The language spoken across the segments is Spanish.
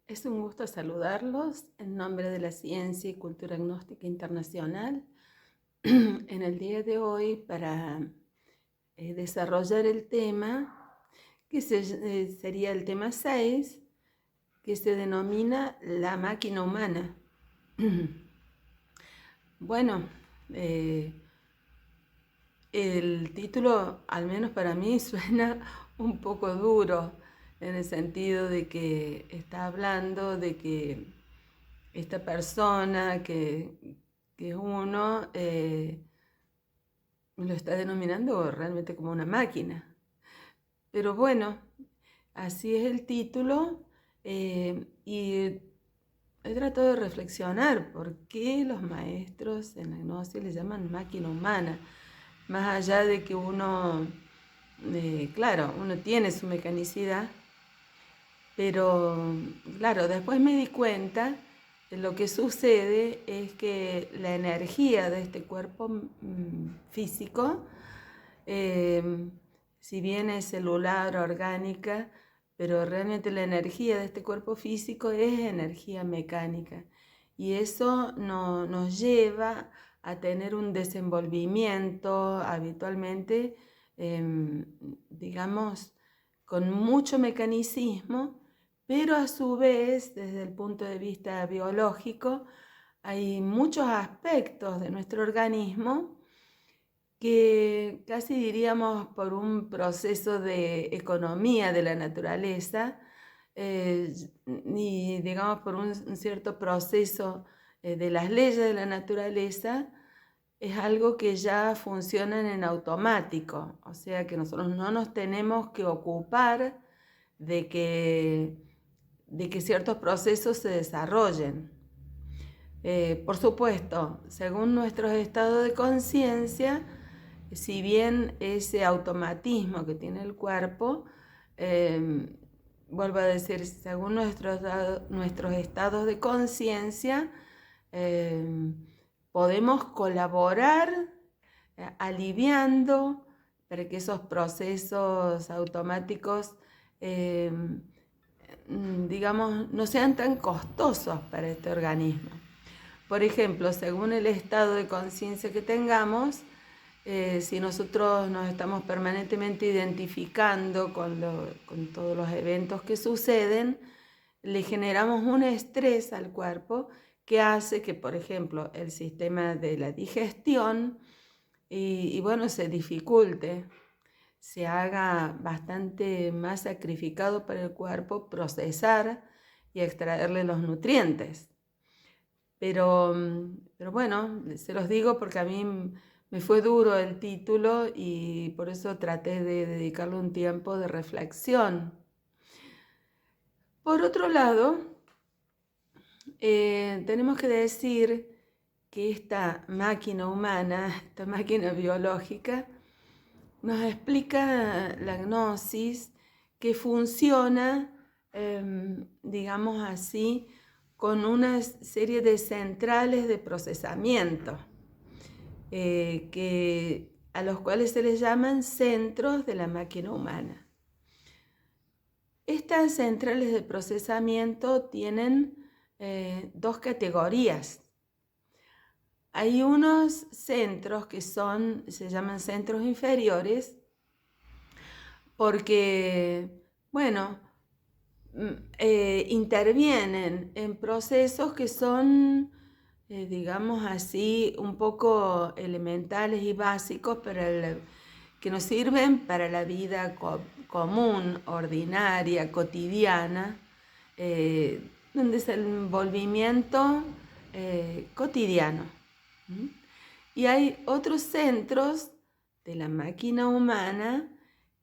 Es un gusto saludarlos en nombre de la Ciencia y Cultura Gnóstica Internacional en el día de hoy para desarrollar el tema que sería el tema 6, que se denomina la máquina humana. Bueno, el título, al menos para mí, suena un poco duro, en el sentido de que está hablando de que esta persona que uno lo está denominando realmente como una máquina. Pero bueno, así es el título, y he tratado de reflexionar por qué los maestros en la gnosis le llaman máquina humana, más allá de que uno, claro, uno tiene su mecanicidad, pero claro, después me di cuenta de lo que sucede es que la energía de este cuerpo físico, si bien es celular, orgánica, pero realmente la energía de este cuerpo físico es energía mecánica. Y eso nos lleva a tener un desenvolvimiento habitualmente, digamos, con mucho mecanicismo, pero a su vez, desde el punto de vista biológico, hay muchos aspectos de nuestro organismo que casi diríamos por un proceso de economía de la naturaleza, y digamos por un cierto proceso de las leyes de la naturaleza, es algo que ya funcionan en automático, o sea que nosotros no nos tenemos que ocupar de que ciertos procesos se desarrollen. Por supuesto, según nuestros estados de conciencia, si bien ese automatismo que tiene el cuerpo, vuelvo a decir, según nuestros estados de conciencia, podemos colaborar aliviando para que esos procesos automáticos, digamos, no sean tan costosos para este organismo. Por ejemplo, según el estado de conciencia que tengamos, si nosotros nos estamos permanentemente identificando con todos los eventos que suceden, le generamos un estrés al cuerpo que hace que, por ejemplo, el sistema de la digestión y bueno, se dificulte, se haga bastante más sacrificado para el cuerpo procesar y extraerle los nutrientes. Pero bueno, se los digo porque a mí me fue duro el título y por eso traté de dedicarle un tiempo de reflexión. Por otro lado, tenemos que decir que esta máquina humana, esta máquina biológica, nos explica la gnosis que funciona, digamos así, con una serie de centrales de procesamiento, a los cuales se les llaman centros de la máquina humana. Estas centrales de procesamiento tienen dos categorías. Hay unos centros que se llaman centros inferiores, porque, bueno, intervienen en procesos que son, digamos así, un poco elementales y básicos que nos sirven para la vida común, ordinaria, cotidiana, un desenvolvimiento cotidiano. Y hay otros centros de la máquina humana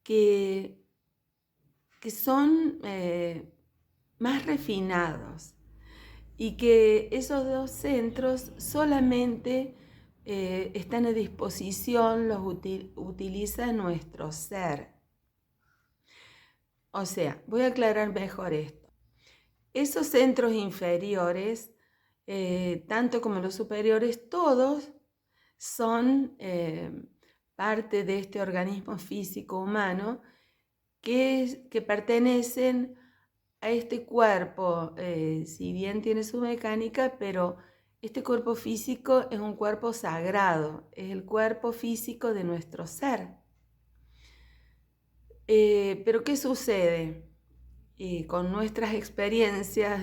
que son más refinados, y que esos dos centros solamente están a disposición, los utiliza nuestro ser. O sea, voy a aclarar mejor esto. Esos centros inferiores, tanto como los superiores, todos son parte de este organismo físico humano que pertenecen a este cuerpo, si bien tiene su mecánica, pero este cuerpo físico es un cuerpo sagrado, es el cuerpo físico de nuestro ser. Pero ¿qué sucede? Con nuestras experiencias,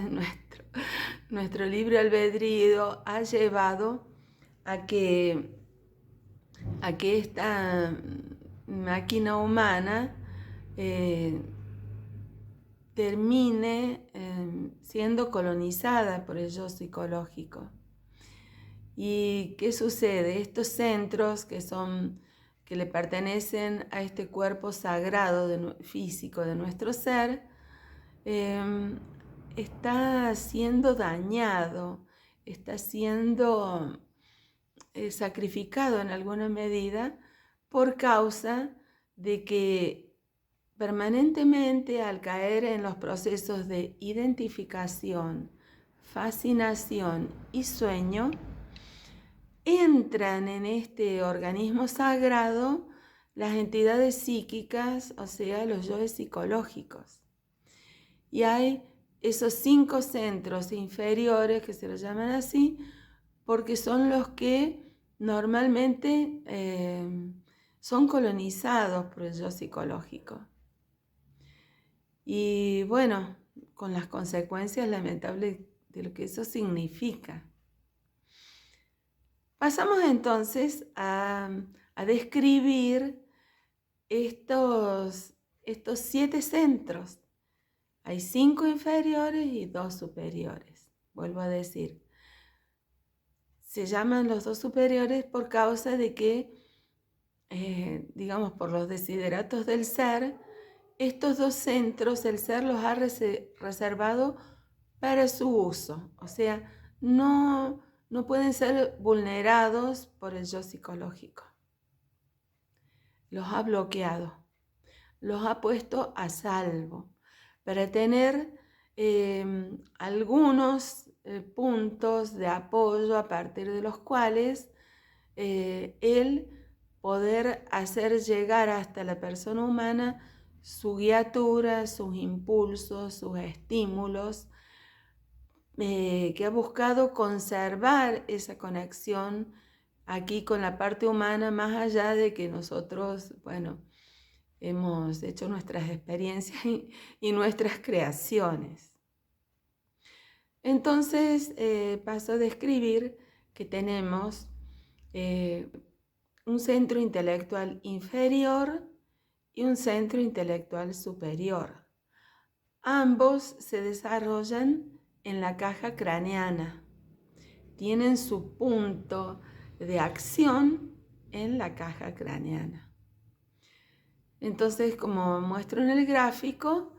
nuestro libre albedrío ha llevado a que esta máquina humana termine siendo colonizada por el yo psicológico. ¿Y qué sucede? Estos centros que le pertenecen a este cuerpo sagrado físico de nuestro ser, está siendo dañado, está siendo sacrificado en alguna medida por causa de que permanentemente, al caer en los procesos de identificación, fascinación y sueño, entran en este organismo sagrado las entidades psíquicas, o sea, los yoes psicológicos. Y hay esos 5 centros inferiores, que se los llaman así, porque son los que normalmente son colonizados por el yo psicológico. Y bueno, con las consecuencias lamentables de lo que eso significa. Pasamos entonces a describir estos 7 centros. Hay 5 inferiores y 2 superiores. Vuelvo a decir, se llaman los 2 superiores por causa de que, digamos, por los desideratos del ser, estos 2 centros el ser los ha reservado para su uso. O sea, no pueden ser vulnerados por el yo psicológico. Los ha bloqueado, los ha puesto a salvo para tener algunos puntos de apoyo a partir de los cuales él poder hacer llegar hasta la persona humana su guiatura, sus impulsos, sus estímulos, que ha buscado conservar esa conexión aquí con la parte humana, más allá de que nosotros, bueno, hemos hecho nuestras experiencias y nuestras creaciones. Entonces paso a describir que tenemos un centro intelectual inferior y un centro intelectual superior. Ambos se desarrollan en la caja craneana. Tienen su punto de acción en la caja craneana. Entonces, como muestro en el gráfico,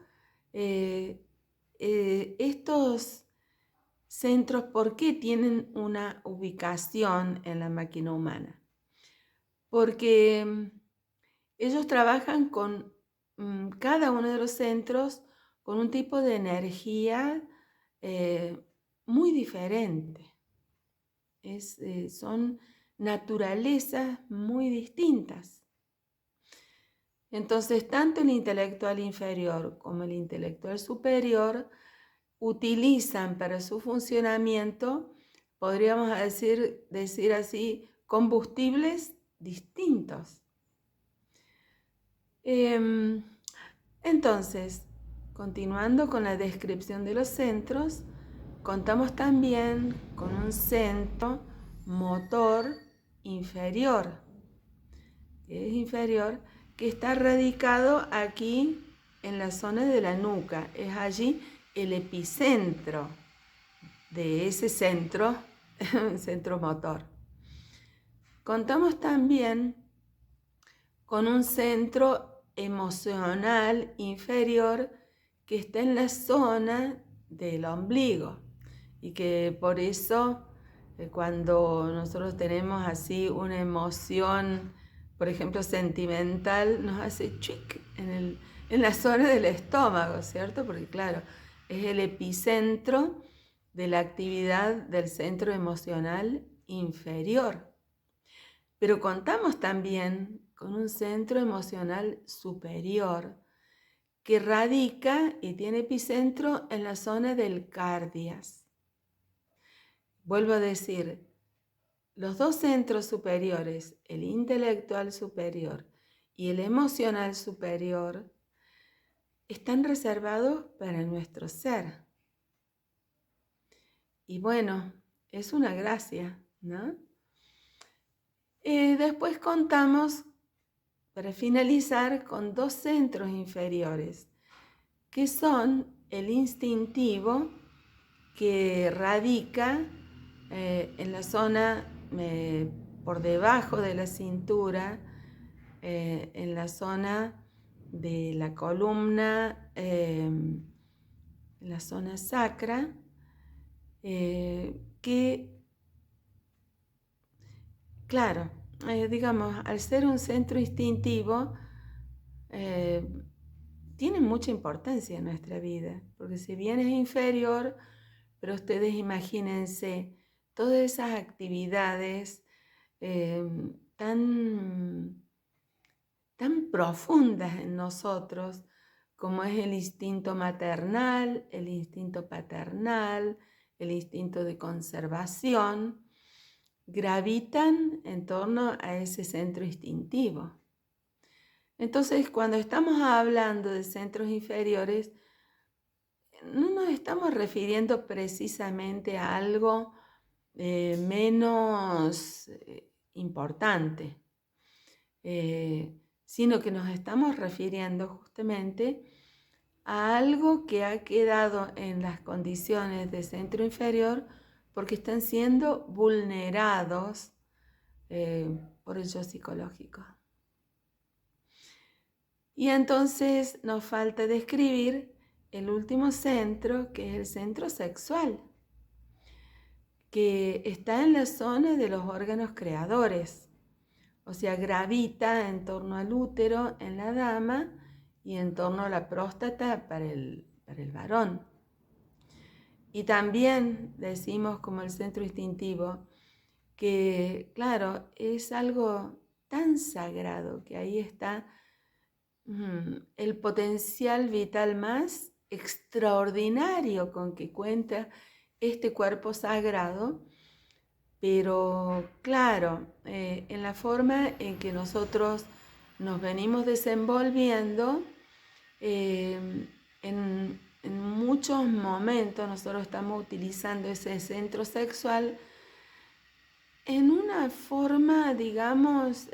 estos centros, ¿por qué tienen una ubicación en la máquina humana? Porque ellos trabajan con cada uno de los centros con un tipo de energía muy diferente. Son naturalezas muy distintas. Entonces, tanto el intelectual inferior como el intelectual superior utilizan para su funcionamiento, podríamos decir así, combustibles distintos. Entonces, continuando con la descripción de los centros, contamos también con un centro motor inferior, que está radicado aquí en la zona de la nuca. Es allí el epicentro de ese centro motor. Contamos también con un centro emocional inferior que está en la zona del ombligo y que por eso cuando nosotros tenemos así una emoción, por ejemplo sentimental, nos hace chic en la zona del estómago, ¿cierto? Porque claro, es el epicentro de la actividad del centro emocional inferior. Pero contamos también con un centro emocional superior que radica y tiene epicentro en la zona del cardias. Vuelvo a decir, los dos centros superiores, el intelectual superior y el emocional superior, están reservados para nuestro ser. Y bueno, es una gracia, ¿no? Después contamos, para finalizar, con dos centros inferiores, que son el instintivo, que radica en la zona por debajo de la cintura, en la zona de la columna, en la zona sacra, que, claro, digamos, al ser un centro instintivo, tiene mucha importancia en nuestra vida, porque si bien es inferior, pero ustedes imagínense todas esas actividades tan profundas en nosotros, como es el instinto maternal, el instinto paternal, el instinto de conservación, gravitan en torno a ese centro instintivo. Entonces, cuando estamos hablando de centros inferiores, no nos estamos refiriendo precisamente a algo menos importante, sino que nos estamos refiriendo justamente a algo que ha quedado en las condiciones de centro inferior porque están siendo vulnerados por el yo psicológico. Y entonces nos falta describir el último centro, que es el centro sexual, que está en la zona de los órganos creadores, o sea, gravita en torno al útero en la dama y en torno a la próstata para el varón. Y también decimos como el centro instintivo que, claro, es algo tan sagrado que ahí está el potencial vital más extraordinario con que cuenta este cuerpo sagrado, pero claro, en la forma en que nosotros nos venimos desenvolviendo, en muchos momentos nosotros estamos utilizando ese centro sexual en una forma, digamos,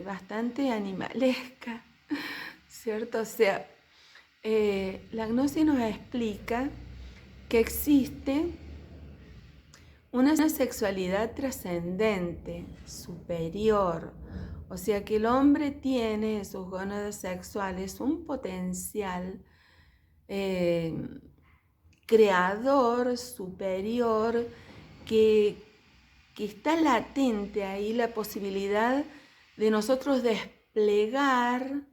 bastante animalesca, ¿cierto? O sea, la gnosis nos explica que existe una sexualidad trascendente, superior, o sea que el hombre tiene en sus gónadas sexuales un potencial creador, superior, que está latente ahí la posibilidad de nosotros desplegar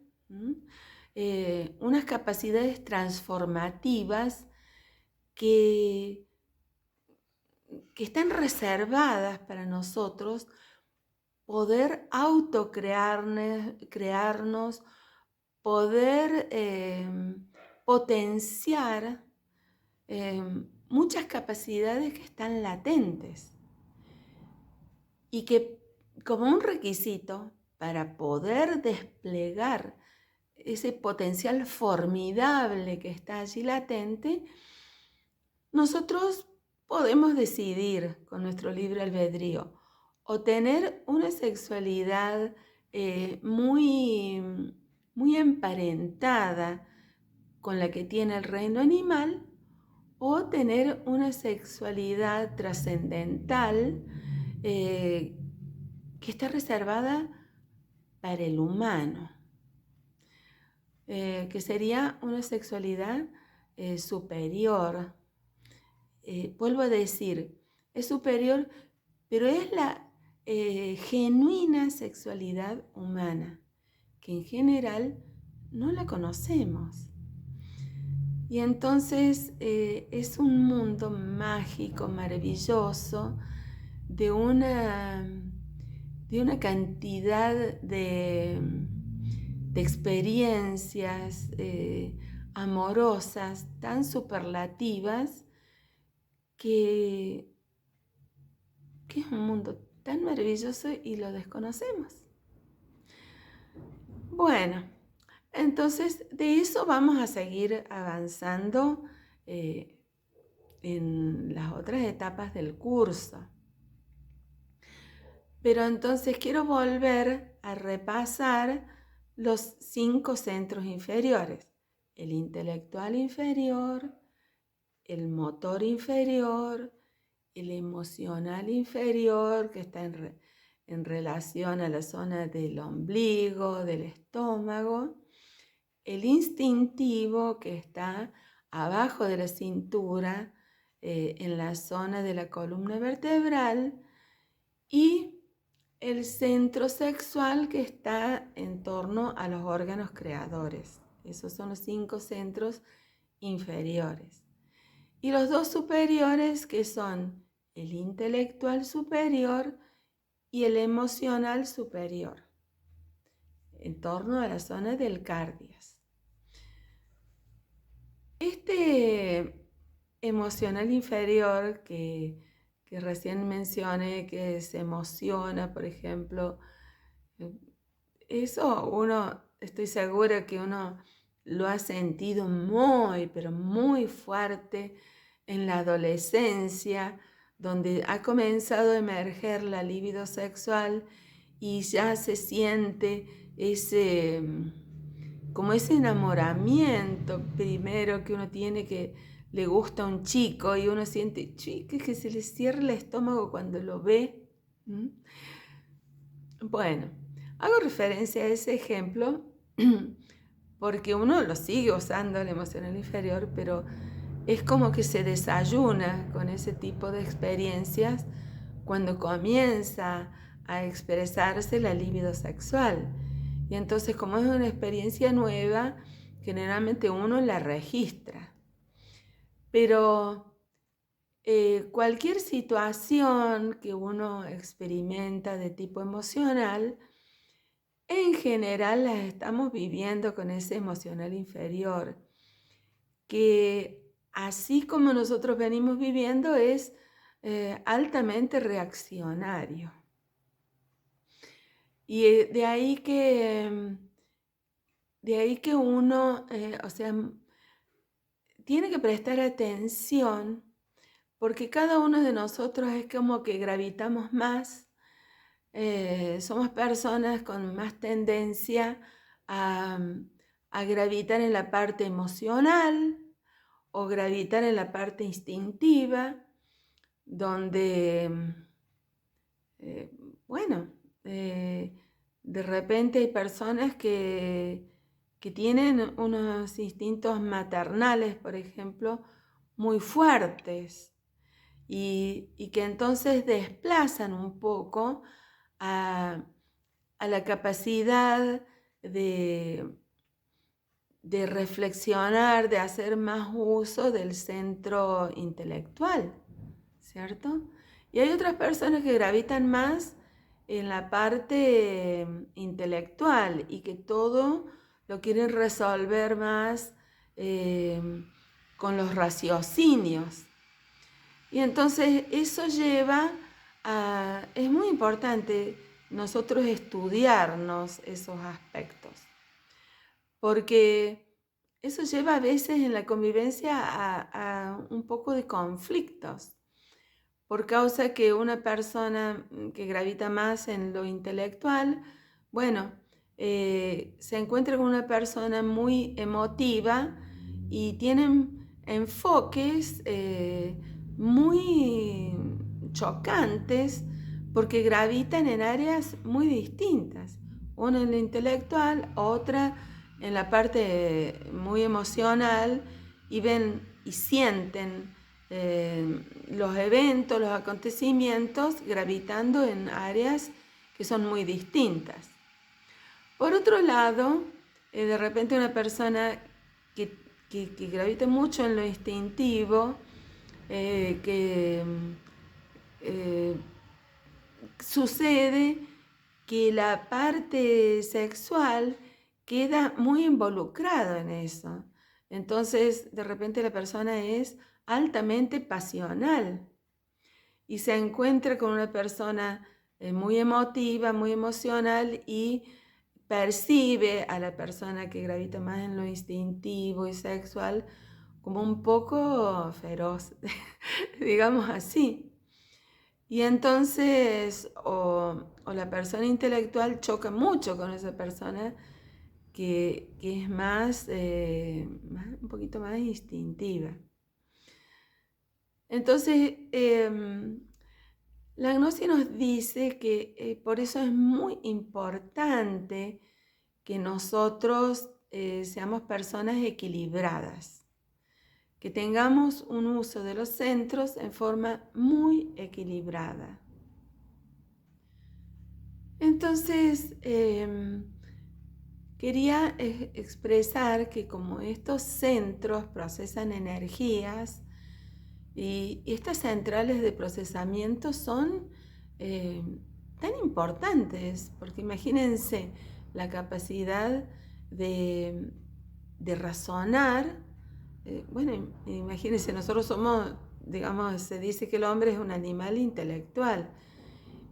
unas capacidades transformativas que están reservadas para nosotros poder autocrearnos, poder potenciar muchas capacidades que están latentes y que como un requisito para poder desplegar ese potencial formidable que está allí latente, nosotros podemos decidir con nuestro libre albedrío o tener una sexualidad muy emparentada con la que tiene el reino animal, o tener una sexualidad trascendental que está reservada para el humano, que sería una sexualidad superior. Vuelvo a decir, es superior, pero es la genuina sexualidad humana, que en general no la conocemos. Y entonces es un mundo mágico, maravilloso, de una de una cantidad de experiencias amorosas tan superlativas que es un mundo tan maravilloso y lo desconocemos. Bueno, entonces de eso vamos a seguir avanzando en las otras etapas del curso. Pero entonces quiero volver a repasar los 5 centros inferiores: el intelectual inferior, el motor inferior, el emocional inferior, que está en relación a la zona del ombligo, del estómago, el instintivo, que está abajo de la cintura, en la zona de la columna vertebral, y el centro sexual, que está en torno a los órganos creadores. Esos son los 5 centros inferiores. Y los 2 superiores, que son el intelectual superior y el emocional superior, en torno a la zona del cardias. Este emocional inferior que recién mencioné, que se emociona, por ejemplo, eso estoy segura que uno lo ha sentido muy, pero muy fuerte en la adolescencia, donde ha comenzado a emerger la libido sexual y ya se siente como ese enamoramiento primero que uno tiene, que le gusta a un chico y uno siente que se le cierra el estómago cuando lo ve. Bueno, hago referencia a ese ejemplo porque uno lo sigue usando, el emocional inferior, pero es como que se desayuna con ese tipo de experiencias cuando comienza a expresarse la libido sexual. Y entonces, como es una experiencia nueva, generalmente uno la registra. Pero cualquier situación que uno experimenta de tipo emocional, en general las estamos viviendo con ese emocional inferior, que así como nosotros venimos viviendo es altamente reaccionario. Y de ahí que uno, tiene que prestar atención, porque cada uno de nosotros es como que gravitamos más, somos personas con más tendencia a gravitar en la parte emocional o gravitar en la parte instintiva, donde, de repente hay personas que tienen unos instintos maternales, por ejemplo, muy fuertes y que entonces desplazan un poco a la capacidad de reflexionar, de hacer más uso del centro intelectual, ¿cierto? Y hay otras personas que gravitan más en la parte intelectual y que todo lo quieren resolver más con los raciocinios. Y entonces eso lleva a... Es muy importante nosotros estudiarnos esos aspectos, porque eso lleva a veces en la convivencia a un poco de conflictos, por causa que una persona que gravita más en lo intelectual, se encuentra con una persona muy emotiva y tienen enfoques muy chocantes, porque gravitan en áreas muy distintas. Una en lo intelectual, otra en la parte muy emocional, y ven y sienten los eventos, los acontecimientos gravitando en áreas que son muy distintas. Por otro lado, de repente una persona que gravita mucho en lo instintivo, sucede que la parte sexual queda muy involucrada en eso. Entonces, de repente la persona es altamente pasional y se encuentra con una persona muy emotiva, muy emocional y percibe a la persona que gravita más en lo instintivo y sexual como un poco feroz, digamos así. Y entonces, o la persona intelectual choca mucho con esa persona que es un poquito más instintiva. Entonces, la gnosis nos dice que por eso es muy importante que nosotros seamos personas equilibradas, que tengamos un uso de los centros en forma muy equilibrada. Entonces, quería expresar que como estos centros procesan energías y estas centrales de procesamiento son tan importantes, porque imagínense la capacidad de razonar. Bueno, imagínense, nosotros somos, digamos, se dice que el hombre es un animal intelectual.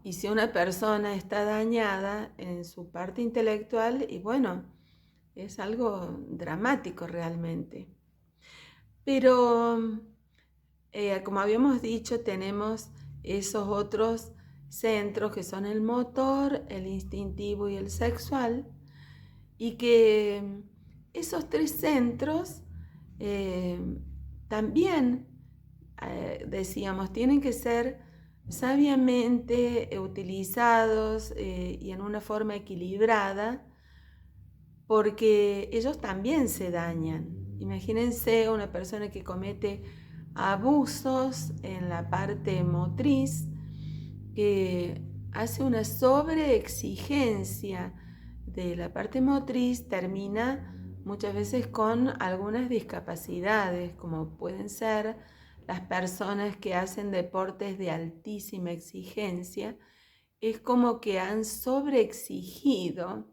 Y si una persona está dañada en su parte intelectual, y bueno, es algo dramático realmente. Pero, como habíamos dicho, tenemos esos otros centros que son el motor, el instintivo y el sexual, y que esos tres centros también, decíamos, tienen que ser sabiamente utilizados y en una forma equilibrada, porque ellos también se dañan. Imagínense una persona que comete abusos en la parte motriz, que hace una sobreexigencia de la parte motriz, termina muchas veces con algunas discapacidades, como pueden ser las personas que hacen deportes de altísima exigencia. Es como que han sobreexigido.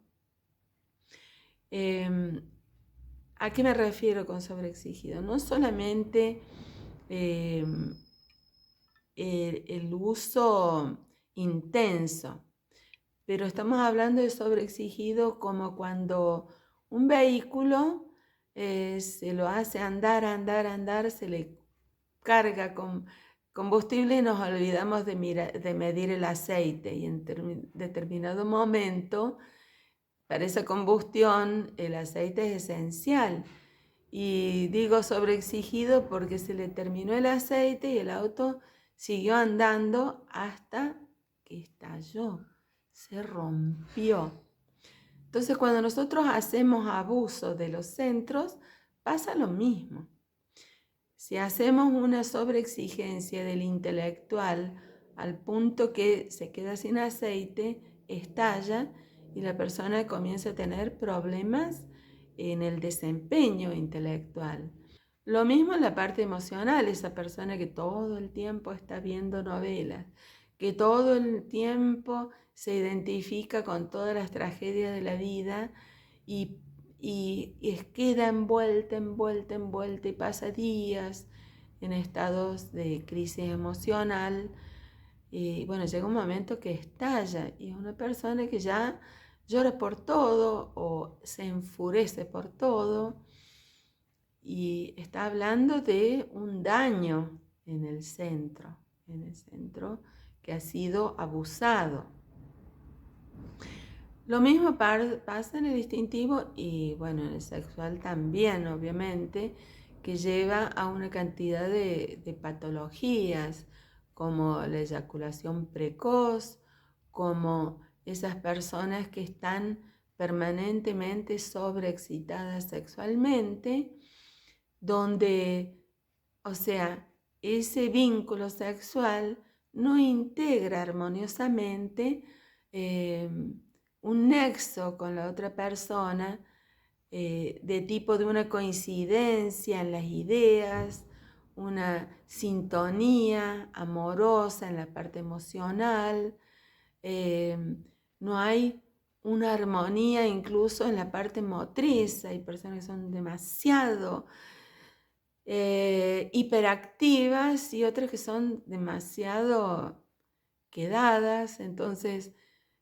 ¿A qué me refiero con sobreexigido? No solamente el uso intenso, pero estamos hablando de sobreexigido como cuando un vehículo se lo hace andar, se le carga con combustible y nos olvidamos de medir el aceite, y en determinado momento para esa combustión el aceite es esencial. Y digo sobreexigido porque se le terminó el aceite y el auto siguió andando hasta que estalló, se rompió. Entonces, cuando nosotros hacemos abuso de los centros, pasa lo mismo. Si hacemos una sobreexigencia del intelectual al punto que se queda sin aceite, estalla y la persona comienza a tener problemas en el desempeño intelectual. Lo mismo en la parte emocional, esa persona que todo el tiempo está viendo novelas, que todo el tiempo se identifica con todas las tragedias de la vida y queda envuelta y pasa días en estados de crisis emocional. Y bueno, llega un momento que estalla y es una persona que ya llora por todo o se enfurece por todo, y está hablando de un daño en el centro que ha sido abusado. Lo mismo pasa en el instintivo y bueno, en el sexual también, obviamente, que lleva a una cantidad de patologías como la eyaculación precoz, como esas personas que están permanentemente sobreexcitadas sexualmente, donde, o sea, ese vínculo sexual no integra armoniosamente un nexo con la otra persona de tipo de una coincidencia en las ideas, una sintonía amorosa en la parte emocional, no hay una armonía incluso en la parte motriz. Hay personas que son demasiado hiperactivas y otras que son demasiado quedadas. Entonces,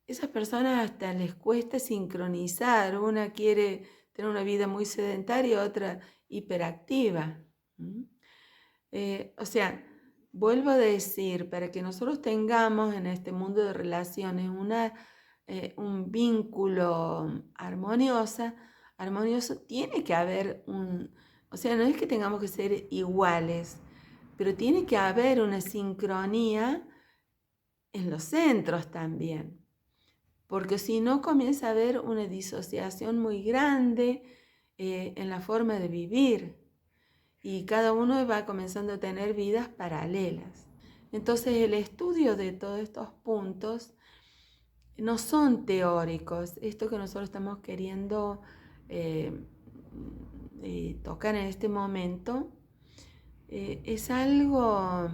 esas personas hasta les cuesta sincronizar. Una quiere tener una vida muy sedentaria, otra hiperactiva. O sea, vuelvo a decir, para que nosotros tengamos en este mundo de relaciones un vínculo armonioso, tiene que haber o sea, no es que tengamos que ser iguales, pero tiene que haber una sincronía en los centros también, porque si no comienza a haber una disociación muy grande en la forma de vivir y cada uno va comenzando a tener vidas paralelas. Entonces el estudio de todos estos puntos no son teóricos. Esto que nosotros estamos queriendo tocar en este momento es algo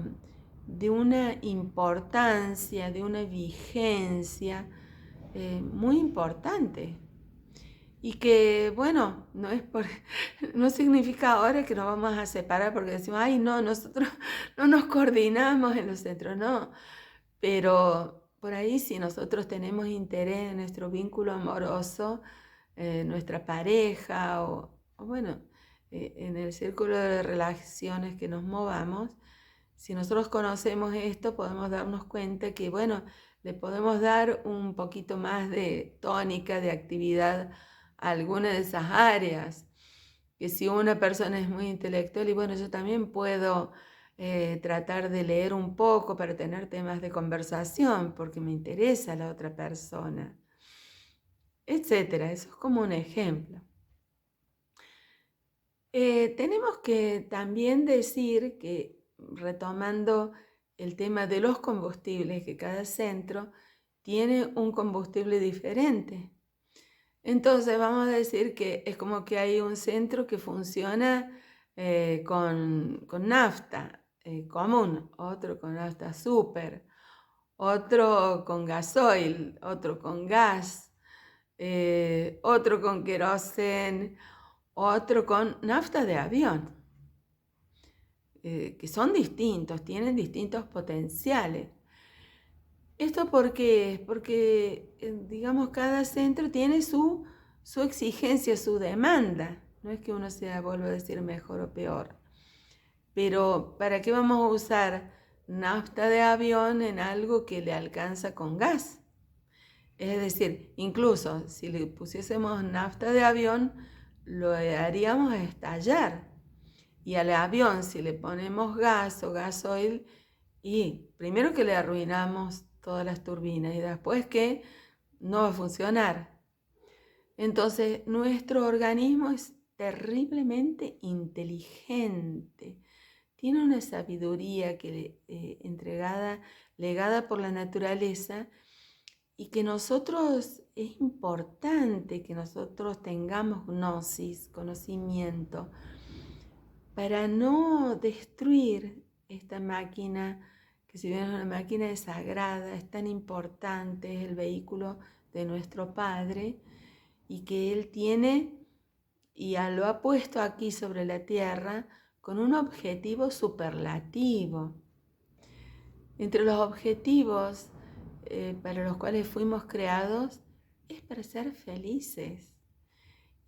de una importancia, de una vigencia muy importante. Y que, bueno, no significa ahora que nos vamos a separar porque decimos, ay, no, nosotros no nos coordinamos en los centros, no. Pero por ahí si nosotros tenemos interés en nuestro vínculo amoroso, nuestra pareja o bueno, en el círculo de relaciones que nos movamos, si nosotros conocemos esto, podemos darnos cuenta que, bueno, le podemos dar un poquito más de tónica, de actividad a alguna de esas áreas. Que si una persona es muy intelectual, y bueno, yo también puedo tratar de leer un poco para tener temas de conversación, porque me interesa la otra persona, etcétera. Eso es como un ejemplo. Tenemos que también decir que, retomando el tema de los combustibles, que cada centro tiene un combustible diferente. Entonces vamos a decir que es como que hay un centro que funciona con nafta común, otro con nafta súper, otro con gasoil, otro con gas, otro con queroseno, otro con nafta de avión, que son distintos, tienen distintos potenciales. ¿Esto por qué es? Porque, digamos, cada centro tiene su exigencia, su demanda. No es que uno sea, vuelvo a decir, mejor o peor. Pero, ¿para qué vamos a usar nafta de avión en algo que le alcanza con gas? Es decir, incluso si le pusiésemos nafta de avión, lo haríamos estallar. Y al avión, si le ponemos gas o gasoil, y primero que le arruinamos todas las turbinas y después que no va a funcionar. Entonces, nuestro organismo es terriblemente inteligente. Tiene una sabiduría legada por la naturaleza, y que nosotros, es importante que nosotros tengamos gnosis, conocimiento, para no destruir esta máquina, que si bien es una máquina sagrada, es tan importante, es el vehículo de nuestro Padre, y que Él tiene y lo ha puesto aquí sobre la tierra con un objetivo superlativo. Entre los objetivos para los cuales fuimos creados es para ser felices.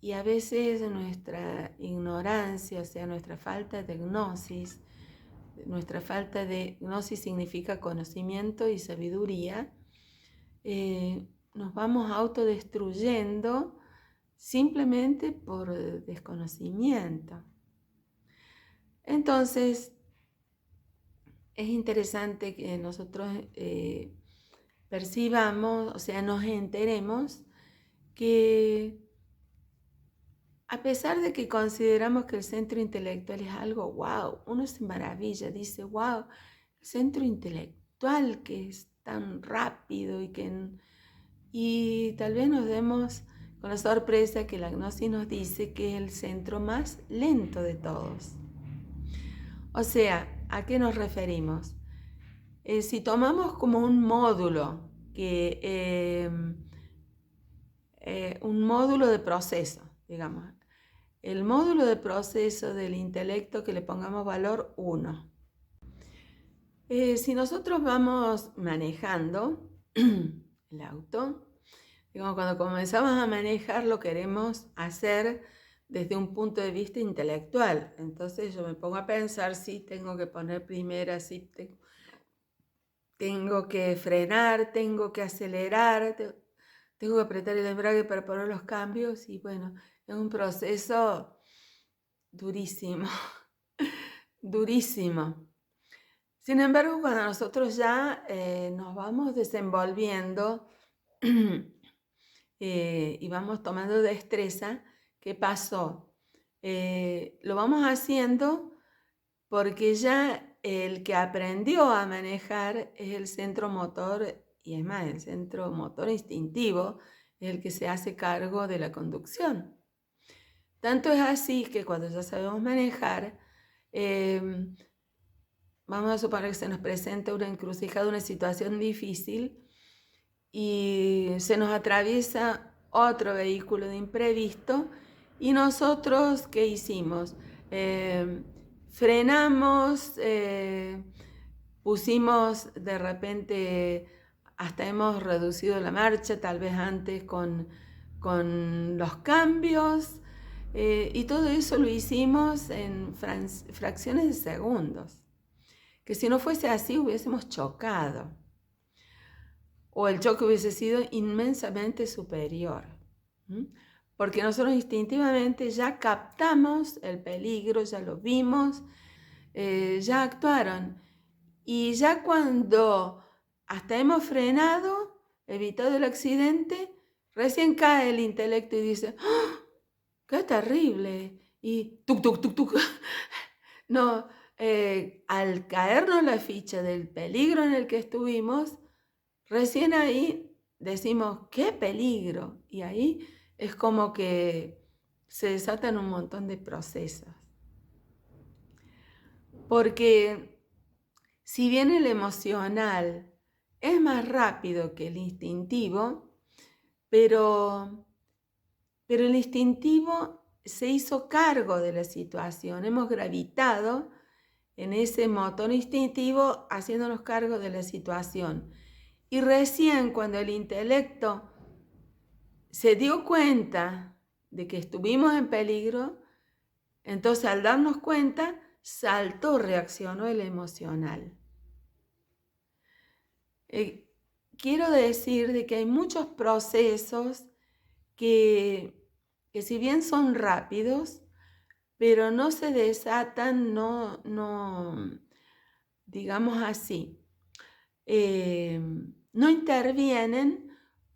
Y a veces nuestra ignorancia, o sea, nuestra falta de gnosis significa conocimiento y sabiduría, nos vamos autodestruyendo simplemente por desconocimiento. Entonces, es interesante que nosotros percibamos, o sea, nos enteremos que a pesar de que consideramos que el centro intelectual es algo wow, uno se maravilla, dice wow, el centro intelectual que es tan rápido y tal vez nos demos con la sorpresa que la gnosis nos dice que es el centro más lento de todos. O sea, ¿a qué nos referimos? Si tomamos como un módulo que un módulo de proceso, digamos. El módulo de proceso del intelecto que le pongamos valor 1. Si nosotros vamos manejando el auto, digamos, cuando comenzamos a manejar lo queremos hacer desde un punto de vista intelectual. Entonces yo me pongo a pensar si tengo que poner primera, si tengo que frenar, tengo que acelerar, tengo que apretar el embrague para poner los cambios y bueno, es un proceso durísimo, durísimo. Sin embargo, cuando nosotros ya nos vamos desenvolviendo y vamos tomando destreza, ¿qué pasó? Lo vamos haciendo porque ya el que aprendió a manejar es el centro motor, y es más, el centro motor instintivo es el que se hace cargo de la conducción. Tanto es así que cuando ya sabemos manejar, vamos a suponer que se nos presenta una encrucijada, una situación difícil, y se nos atraviesa otro vehículo de imprevisto, y nosotros, ¿qué hicimos? Frenamos, pusimos de repente, hasta hemos reducido la marcha, tal vez antes con los cambios, y todo eso lo hicimos en fracciones de segundos, que si no fuese así hubiésemos chocado, o el choque hubiese sido inmensamente superior, porque nosotros instintivamente ya captamos el peligro, ya lo vimos, ya actuaron, y ya cuando hasta hemos frenado, evitado el accidente, recién cae el intelecto y dice, ¡oh, qué terrible! Y tuc, tuc, tuc, tuc. No, al caernos la ficha del peligro en el que estuvimos, recién ahí decimos, ¡qué peligro! Y ahí es como que se desatan un montón de procesos. Porque si bien el emocional es más rápido que el instintivo, pero el instintivo se hizo cargo de la situación. Hemos gravitado en ese motor instintivo haciéndonos cargo de la situación. Y recién cuando el intelecto se dio cuenta de que estuvimos en peligro, entonces al darnos cuenta, saltó, reaccionó el emocional. Quiero decir de que hay muchos procesos que si bien son rápidos, pero no se desatan, digamos así, no intervienen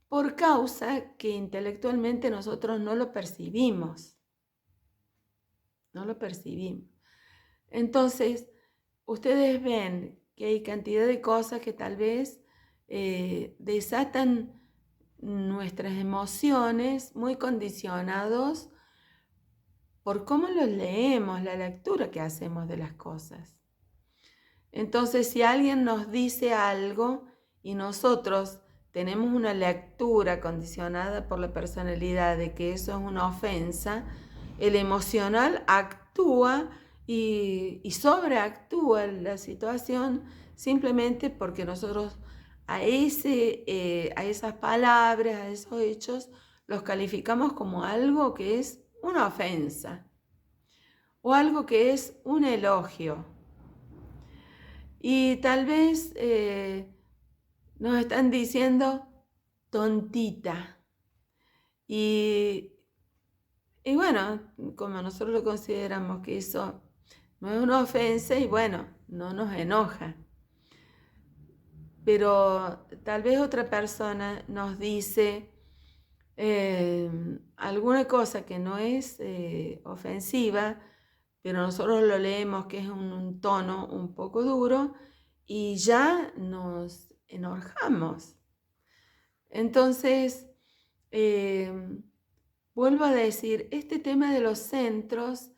por causa que intelectualmente nosotros no lo percibimos. No lo percibimos. Entonces, ustedes ven que hay cantidad de cosas que tal vez desatan nuestras emociones muy condicionados por cómo los leemos, la lectura que hacemos de las cosas. Entonces, si alguien nos dice algo y nosotros tenemos una lectura condicionada por la personalidad de que eso es una ofensa, el emocional actúa y sobreactúa la situación simplemente porque nosotros a esas palabras, a esos hechos, los calificamos como algo que es una ofensa o algo que es un elogio. Y tal vez nos están diciendo tontita. Y bueno, como nosotros lo consideramos que eso no es una ofensa, y bueno, no nos enoja. Pero tal vez otra persona nos dice alguna cosa que no es ofensiva, pero nosotros lo leemos que es un tono un poco duro y ya nos enojamos. Entonces, vuelvo a decir, este tema de los centros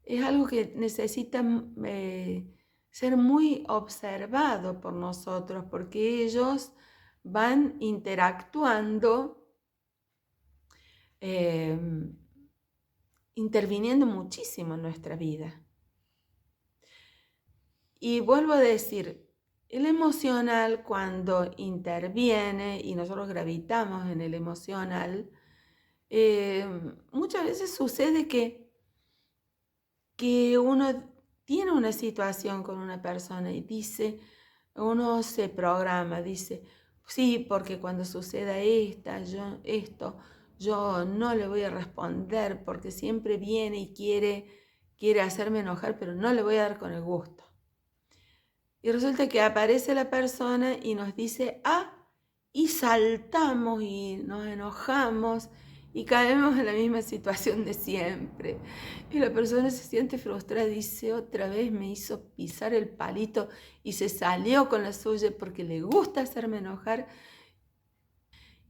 es algo que necesita ser muy observado por nosotros, porque ellos van interactuando, interviniendo muchísimo en nuestra vida. Y vuelvo a decir, el emocional cuando interviene y nosotros gravitamos en el emocional, muchas veces sucede que uno tiene una situación con una persona y uno se programa, dice, sí, porque cuando suceda esto, yo no le voy a responder porque siempre viene y quiere hacerme enojar, pero no le voy a dar con el gusto. Y resulta que aparece la persona y nos dice, y saltamos y nos enojamos y caemos en la misma situación de siempre. Y la persona se siente frustrada, dice, otra vez me hizo pisar el palito y se salió con la suya porque le gusta hacerme enojar.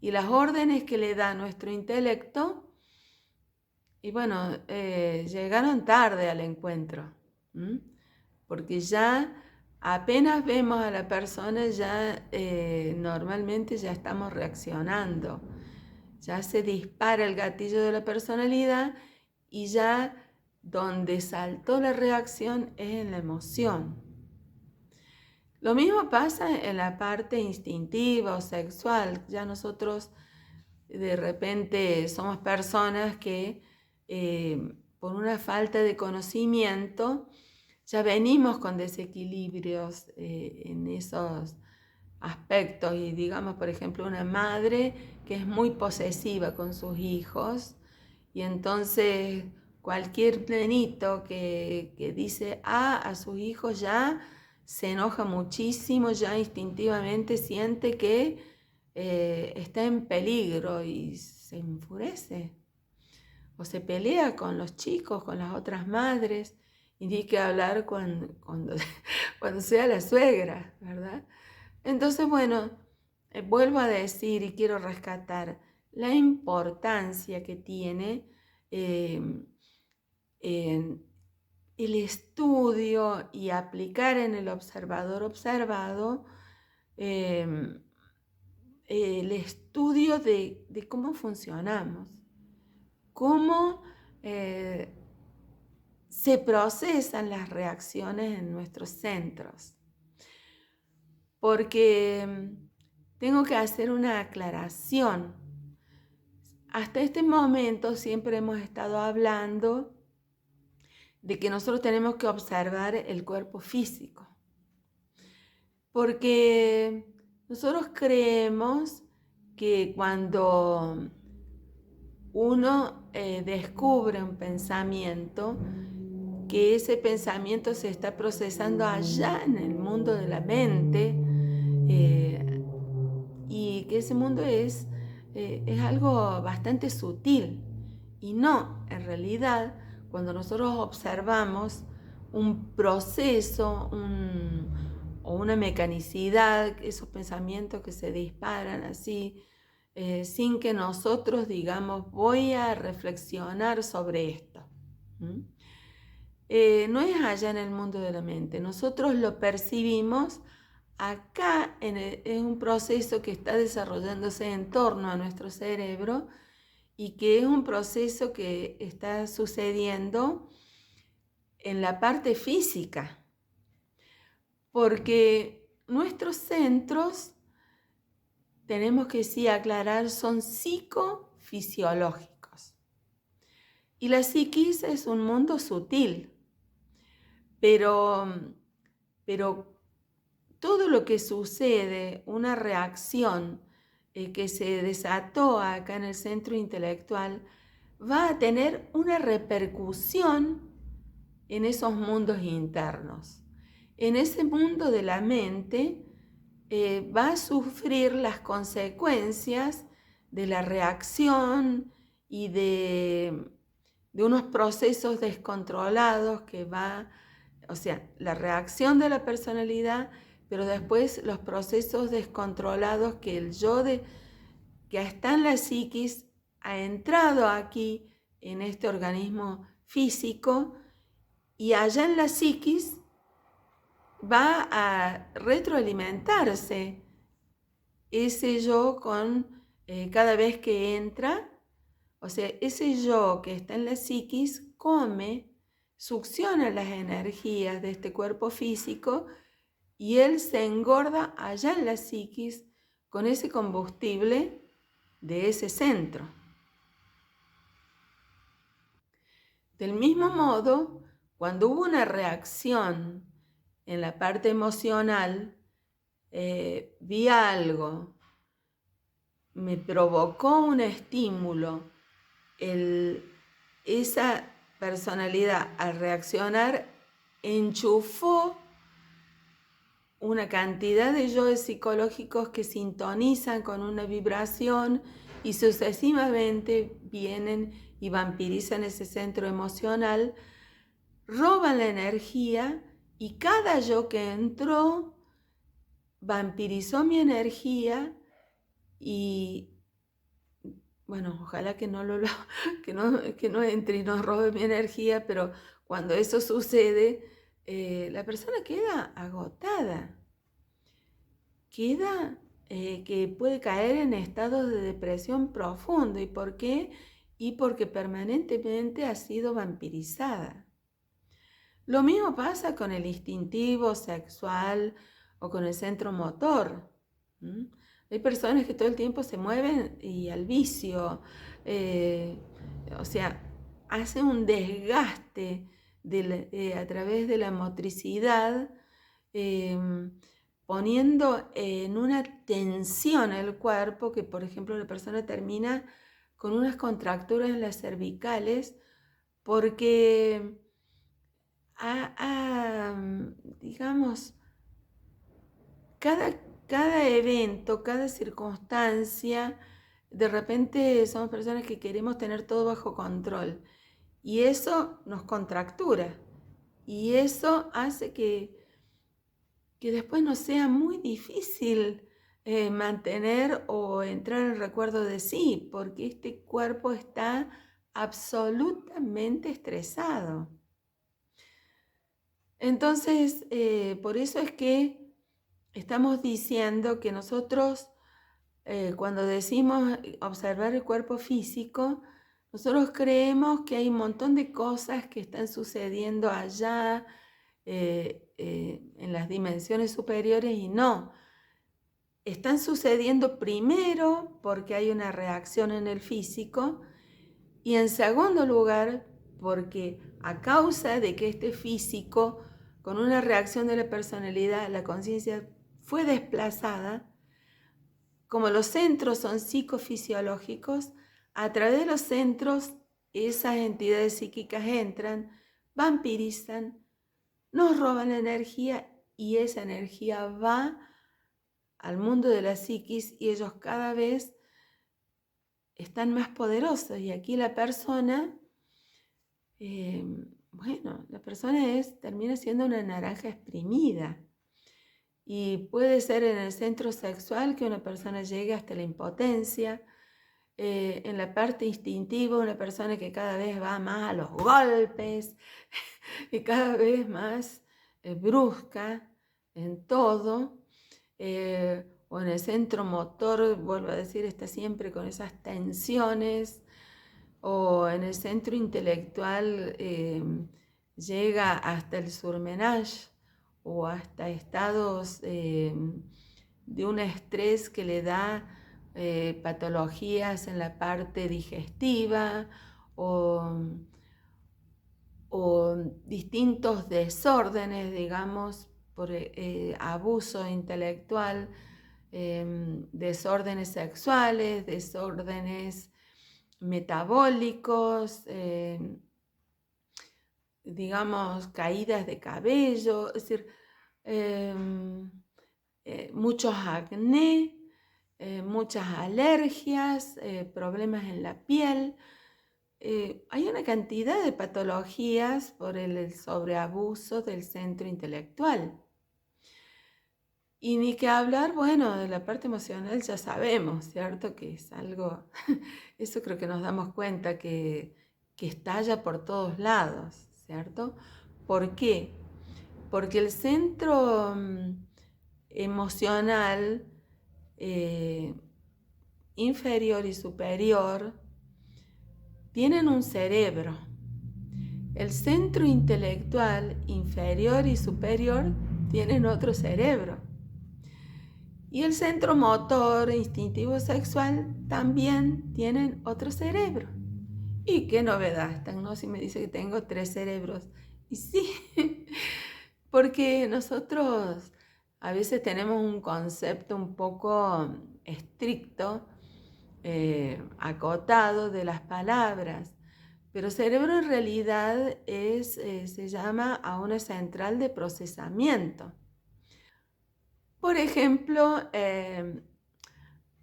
Y las órdenes que le da nuestro intelecto, y bueno, llegaron tarde al encuentro, porque ya apenas vemos a la persona, ya normalmente ya estamos reaccionando. Ya se dispara el gatillo de la personalidad y ya donde saltó la reacción es en la emoción. Lo mismo pasa en la parte instintiva o sexual. Ya nosotros de repente somos personas que por una falta de conocimiento ya venimos con desequilibrios en esos aspectos. Y digamos, por ejemplo, una madre que es muy posesiva con sus hijos y entonces cualquier nenito que dice a sus hijos ya se enoja muchísimo, ya instintivamente siente que está en peligro y se enfurece o se pelea con los chicos, con las otras madres, y tiene que hablar cuando sea la suegra, ¿verdad? Entonces, bueno, vuelvo a decir y quiero rescatar la importancia que tiene el estudio y aplicar en el observador observado el estudio de cómo funcionamos, cómo se procesan las reacciones en nuestros centros. Porque tengo que hacer una aclaración. Hasta este momento siempre hemos estado hablando de que nosotros tenemos que observar el cuerpo físico. Porque nosotros creemos que cuando uno descubre un pensamiento, que ese pensamiento se está procesando allá en el mundo de la mente, y que ese mundo es algo bastante sutil. Y no, en realidad, cuando nosotros observamos un proceso o una mecanicidad, esos pensamientos que se disparan así, sin que nosotros digamos, voy a reflexionar sobre esto. No es allá en el mundo de la mente, nosotros lo percibimos acá en un proceso que está desarrollándose en torno a nuestro cerebro y que es un proceso que está sucediendo en la parte física, porque nuestros centros, tenemos que sí aclarar, son psicofisiológicos. Y la psiquis es un mundo sutil, pero todo lo que sucede, una reacción que se desató acá en el centro intelectual, va a tener una repercusión en esos mundos internos. En ese mundo de la mente va a sufrir las consecuencias de la reacción y de unos procesos descontrolados o sea, la reacción de la personalidad, pero después los procesos descontrolados que el yo que está en la psiquis ha entrado aquí en este organismo físico y allá en la psiquis va a retroalimentarse ese yo cada vez que entra, o sea, ese yo que está en la psiquis come, succiona las energías de este cuerpo físico y él se engorda allá en la psiquis con ese combustible de ese centro. Del mismo modo, cuando hubo una reacción en la parte emocional, vi algo, me provocó un estímulo, esa personalidad al reaccionar enchufó una cantidad de yoes psicológicos que sintonizan con una vibración y sucesivamente vienen y vampirizan ese centro emocional, roban la energía y cada yo que entró vampirizó mi energía y bueno, ojalá que que no entre y nos robe mi energía, pero cuando eso sucede, la persona queda agotada, que puede caer en estados de depresión profundo. ¿Y por qué? Y porque permanentemente ha sido vampirizada. Lo mismo pasa con el instintivo, sexual o con el centro motor. Hay personas que todo el tiempo se mueven y al vicio, o sea, hace un desgaste a través de la motricidad, poniendo en una tensión el cuerpo que, por ejemplo, la persona termina con unas contracturas en las cervicales porque digamos, cada evento, cada circunstancia, de repente somos personas que queremos tener todo bajo control y eso nos contractura y eso hace que después nos sea muy difícil mantener o entrar en el recuerdo de sí, porque este cuerpo está absolutamente estresado. Entonces, por eso es que estamos diciendo que nosotros, cuando decimos observar el cuerpo físico, nosotros creemos que hay un montón de cosas que están sucediendo allá en las dimensiones superiores y no. Están sucediendo primero porque hay una reacción en el físico y en segundo lugar porque a causa de que este físico, con una reacción de la personalidad, la conciencia fue desplazada, como los centros son psicofisiológicos, a través de los centros esas entidades psíquicas entran, vampirizan, nos roban la energía y esa energía va al mundo de la psiquis y ellos cada vez están más poderosos. Y aquí la persona, la persona termina siendo una naranja exprimida. Y puede ser en el centro sexual que una persona llegue hasta la impotencia, en la parte instintiva una persona que cada vez va más a los golpes y cada vez más brusca en todo, o en el centro motor, vuelvo a decir, está siempre con esas tensiones, o en el centro intelectual llega hasta el surmenage o hasta estados de un estrés que le da patologías en la parte digestiva o distintos desórdenes, digamos, por abuso intelectual, desórdenes sexuales, desórdenes metabólicos, digamos, caídas de cabello, es decir, muchos acné, muchas alergias, problemas en la piel. Hay una cantidad de patologías por el sobreabuso del centro intelectual. Y ni que hablar, bueno, de la parte emocional ya sabemos, ¿cierto? Que es algo, eso creo que nos damos cuenta que estalla por todos lados, ¿cierto? ¿Por qué? Porque el centro emocional inferior y superior tienen un cerebro. El centro intelectual inferior y superior tienen otro cerebro. Y el centro motor, instintivo, sexual también tienen otro cerebro. Y qué novedad, esta hipnosis me dice que tengo 3 cerebros. Y sí, porque nosotros a veces tenemos un concepto un poco estricto, acotado de las palabras, pero cerebro en realidad se llama a una central de procesamiento. Por ejemplo,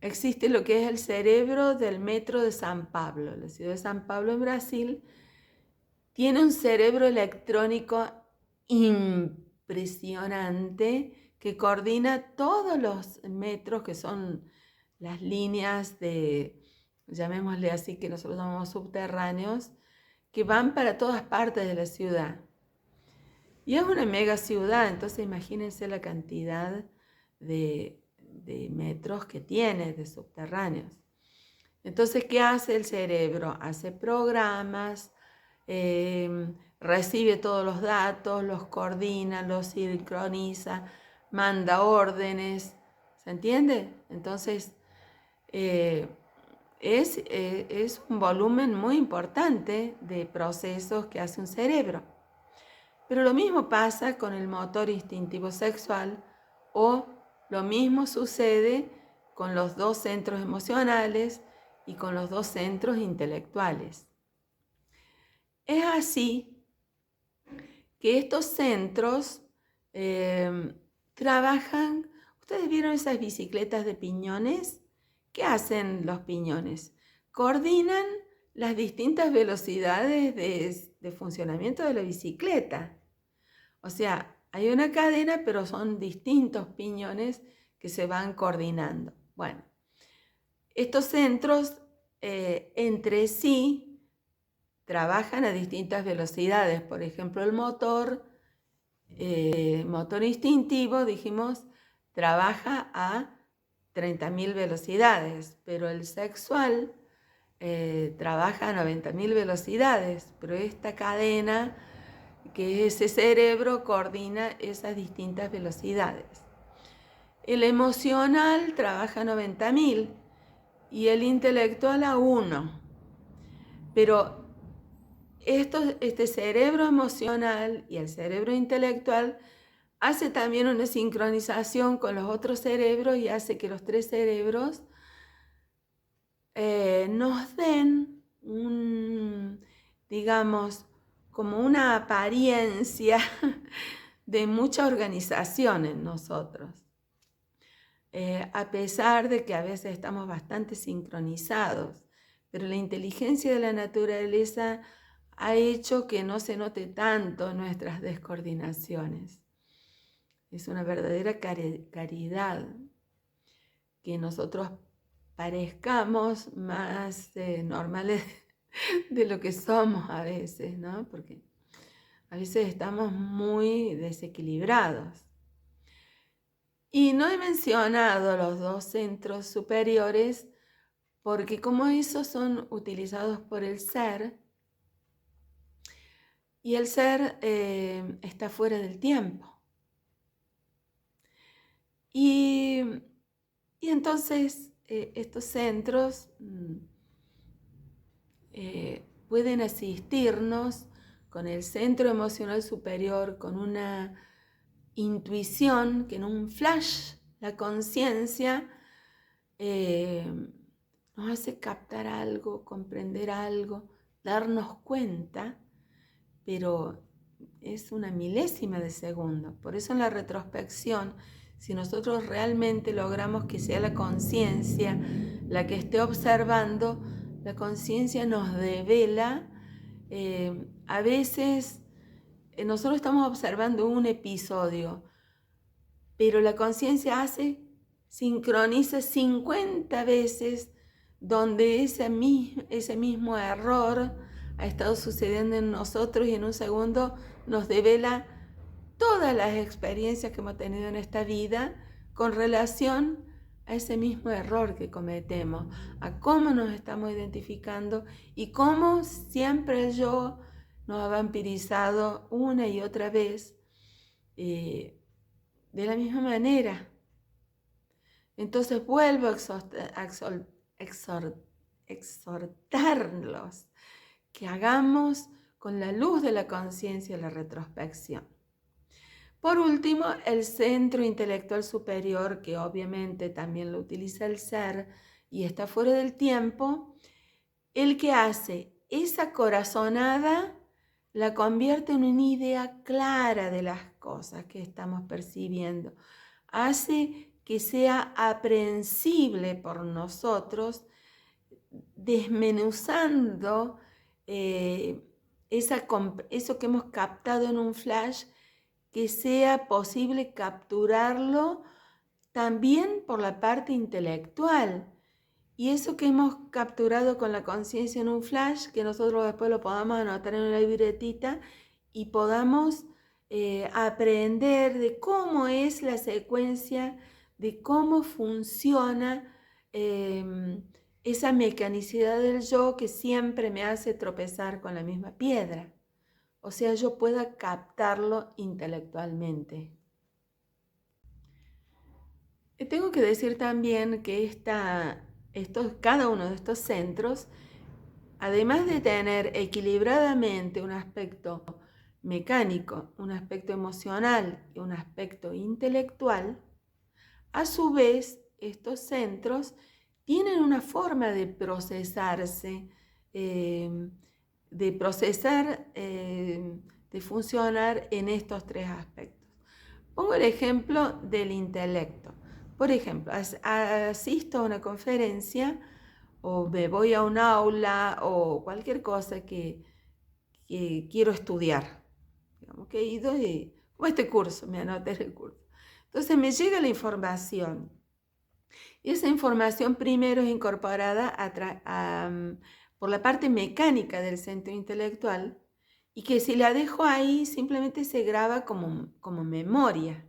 existe lo que es el cerebro del metro de San Pablo. La ciudad de San Pablo en Brasil tiene un cerebro electrónico impresionante que coordina todos los metros, que son las líneas llamémosle así, que nosotros llamamos subterráneos, que van para todas partes de la ciudad. Y es una mega ciudad, entonces imagínense la cantidad de metros que tiene, de subterráneos. Entonces, ¿qué hace el cerebro? Hace programas, recibe todos los datos, los coordina, los sincroniza, manda órdenes, ¿se entiende? Entonces, es un volumen muy importante de procesos que hace un cerebro. Pero lo mismo pasa con el motor instintivo sexual, o lo mismo sucede con los 2 centros emocionales y con los 2 centros intelectuales. Es así que estos centros trabajan. ¿Ustedes vieron esas bicicletas de piñones? ¿Qué hacen los piñones? Coordinan las distintas velocidades de funcionamiento de la bicicleta. O sea, hay una cadena, pero son distintos piñones que se van coordinando. Bueno, estos centros entre sí trabajan a distintas velocidades. Por ejemplo, el motor instintivo, dijimos, trabaja a 30.000 velocidades, pero el sexual trabaja a 90.000 velocidades, pero esta cadena, que es ese cerebro, coordina esas distintas velocidades. El emocional trabaja a 90.000 y el intelectual a 1. Pero este cerebro emocional y el cerebro intelectual hace también una sincronización con los otros cerebros y hace que los 3 cerebros nos den digamos, como una apariencia de mucha organización en nosotros. A pesar de que a veces estamos bastante sincronizados, pero la inteligencia de la naturaleza ha hecho que no se note tanto nuestras descoordinaciones. Es una verdadera caridad que nosotros parezcamos más normales de lo que somos a veces, ¿no? Porque a veces estamos muy desequilibrados. Y no he mencionado los 2 centros superiores porque como esos son utilizados por el ser, y el ser está fuera del tiempo. Y entonces estos centros pueden asistirnos con el centro emocional superior, con una intuición que en un flash la conciencia nos hace captar algo, comprender algo, darnos cuenta, pero es una milésima de segundo. Por eso en la retrospección, si nosotros realmente logramos que sea la conciencia la que esté observando, la conciencia nos devela. A veces nosotros estamos observando un episodio, pero la conciencia sincroniza 50 veces donde ese mismo error ha estado sucediendo en nosotros, y en un segundo nos devela todas las experiencias que hemos tenido en esta vida con relación a ese mismo error que cometemos, a cómo nos estamos identificando y cómo siempre el yo nos ha vampirizado una y otra vez de la misma manera. Entonces vuelvo a exhortarlos que hagamos con la luz de la conciencia la retrospección. Por último, el centro intelectual superior, que obviamente también lo utiliza el ser y está fuera del tiempo, el que hace esa corazonada la convierte en una idea clara de las cosas que estamos percibiendo. Hace que sea aprehensible por nosotros, desmenuzando eso que hemos captado en un flash, que sea posible capturarlo también por la parte intelectual. Y eso que hemos capturado con la conciencia en un flash, que nosotros después lo podamos anotar en una libretita y podamos aprender de cómo es la secuencia, de cómo funciona esa mecanicidad del yo que siempre me hace tropezar con la misma piedra. O sea, yo pueda captarlo intelectualmente. Tengo que decir también que cada uno de estos centros, además de tener equilibradamente un aspecto mecánico, un aspecto emocional y un aspecto intelectual, a su vez estos centros tienen una forma de procesarse, de funcionar en estos tres aspectos. Pongo el ejemplo del intelecto. Por ejemplo, asisto a una conferencia o me voy a un aula o cualquier cosa que quiero estudiar. Digamos que he ido como este curso, me anoté en el curso. Entonces me llega la información. Y esa información primero es incorporada por la parte mecánica del centro intelectual y que si la dejo ahí simplemente se graba como memoria.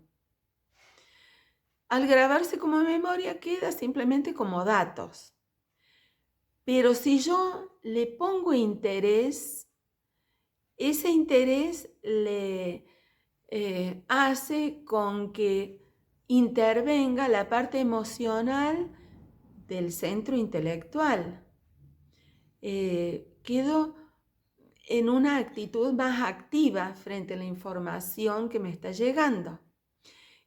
Al grabarse como memoria queda simplemente como datos. Pero si yo le pongo interés, ese interés le hace con que intervenga la parte emocional del centro intelectual. Quedo en una actitud más activa frente a la información que me está llegando.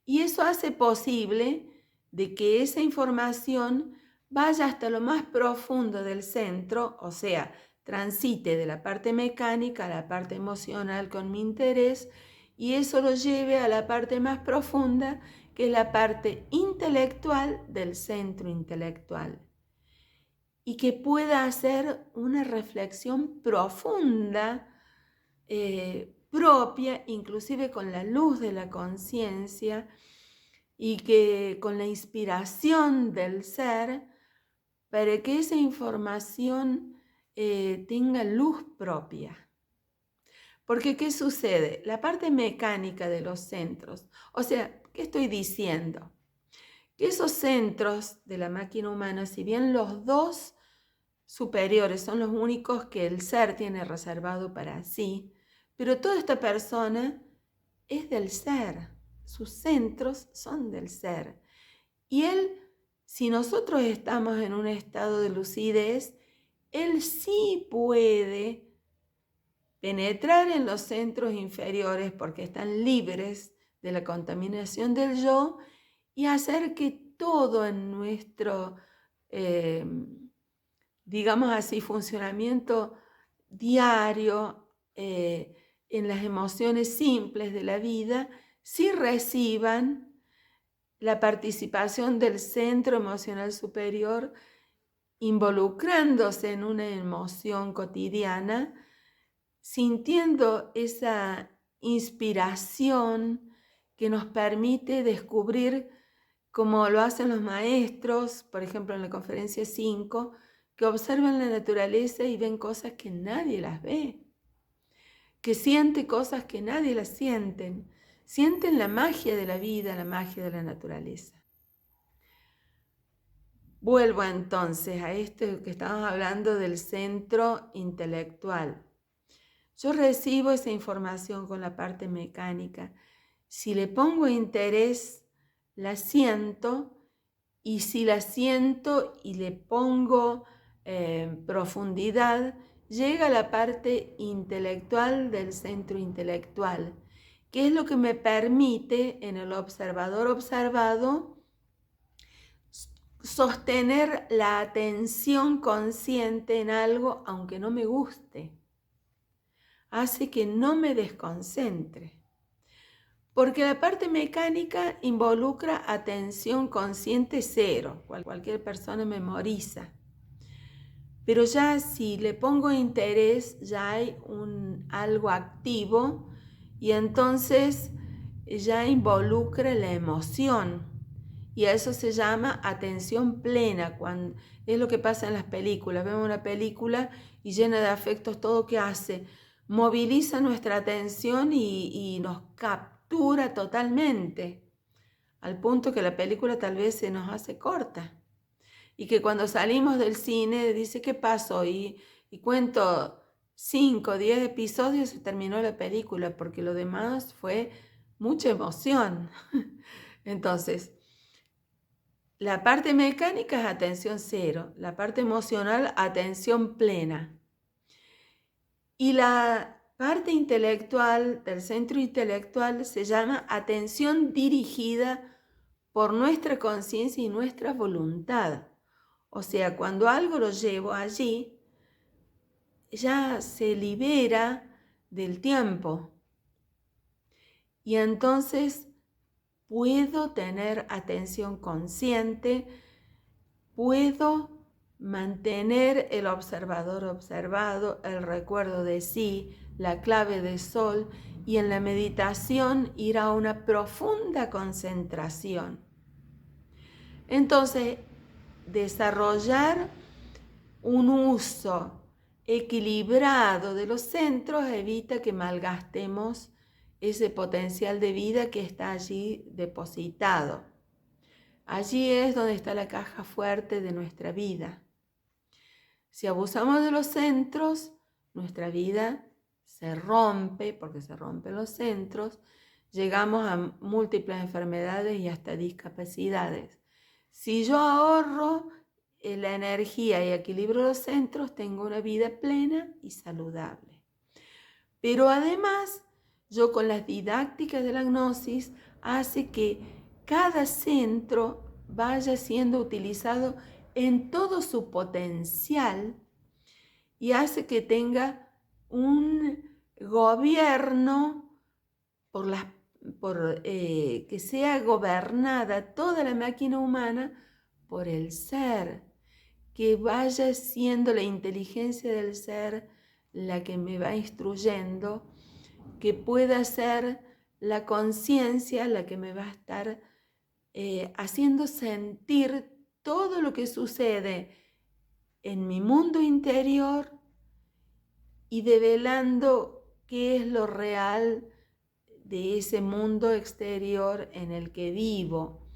Y eso hace posible de que esa información vaya hasta lo más profundo del centro, o sea, transite de la parte mecánica a la parte emocional con mi interés, y eso lo lleve a la parte más profunda, que es la parte intelectual del centro intelectual. Y que pueda hacer una reflexión profunda, propia, inclusive con la luz de la conciencia, y que con la inspiración del ser, para que esa información tenga luz propia. Porque, ¿qué sucede? La parte mecánica de los centros, o sea, ¿qué estoy diciendo? Que esos centros de la máquina humana, si bien los dos superiores son los únicos que el ser tiene reservado para sí, pero toda esta persona es del ser, sus centros son del ser. Y él, si nosotros estamos en un estado de lucidez, él sí puede penetrar en los centros inferiores porque están libres de la contaminación del yo y hacer que todo en nuestro, digamos así, funcionamiento diario, en las emociones simples de la vida, sí reciban la participación del centro emocional superior, involucrándose en una emoción cotidiana, sintiendo esa inspiración que nos permite descubrir, como lo hacen los maestros, por ejemplo en la conferencia 5, que observan la naturaleza y ven cosas que nadie las ve, que sienten cosas que nadie las sienten la magia de la vida, la magia de la naturaleza. Vuelvo entonces a esto que estamos hablando del centro intelectual. Yo recibo esa información con la parte mecánica. Si le pongo interés, la siento, y si la siento y le pongo profundidad, llega a la parte intelectual del centro intelectual, que es lo que me permite en el observador observado sostener la atención consciente en algo aunque no me guste. Hace que no me desconcentre. Porque la parte mecánica involucra atención consciente cero. Cualquier persona memoriza. Pero ya si le pongo interés, ya hay algo activo y entonces ya involucra la emoción. Y a eso se llama atención plena. Es lo que pasa en las películas. Vemos una película y llena de afectos, todo que hace moviliza nuestra atención y nos captura totalmente, al punto que la película tal vez se nos hace corta. Y que cuando salimos del cine dice, ¿qué pasó? Y cuento 5, 10 episodios y terminó la película, porque lo demás fue mucha emoción. Entonces, la parte mecánica es atención cero, la parte emocional, atención plena. Y la parte intelectual del centro intelectual se llama atención dirigida por nuestra conciencia y nuestra voluntad. O sea, cuando algo lo llevo allí, ya se libera del tiempo. Y entonces puedo tener atención consciente, puedo mantener el observador observado, el recuerdo de sí, la clave de sol, y en la meditación ir a una profunda concentración. Entonces, desarrollar un uso equilibrado de los centros evita que malgastemos ese potencial de vida que está allí depositado. Allí es donde está la caja fuerte de nuestra vida. Si abusamos de los centros, nuestra vida se rompe, porque se rompen los centros, llegamos a múltiples enfermedades y hasta discapacidades. Si yo ahorro la energía y equilibro los centros, tengo una vida plena y saludable. Pero además, yo con las didácticas de la gnosis hace que cada centro vaya siendo utilizado en todo su potencial y hace que tenga un gobierno que sea gobernada toda la máquina humana por el ser, que vaya siendo la inteligencia del ser la que me va instruyendo, que pueda ser la conciencia la que me va a estar haciendo sentir todo lo que sucede en mi mundo interior y develando qué es lo real de ese mundo exterior en el que vivo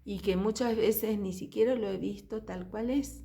y que muchas veces ni siquiera lo he visto tal cual es.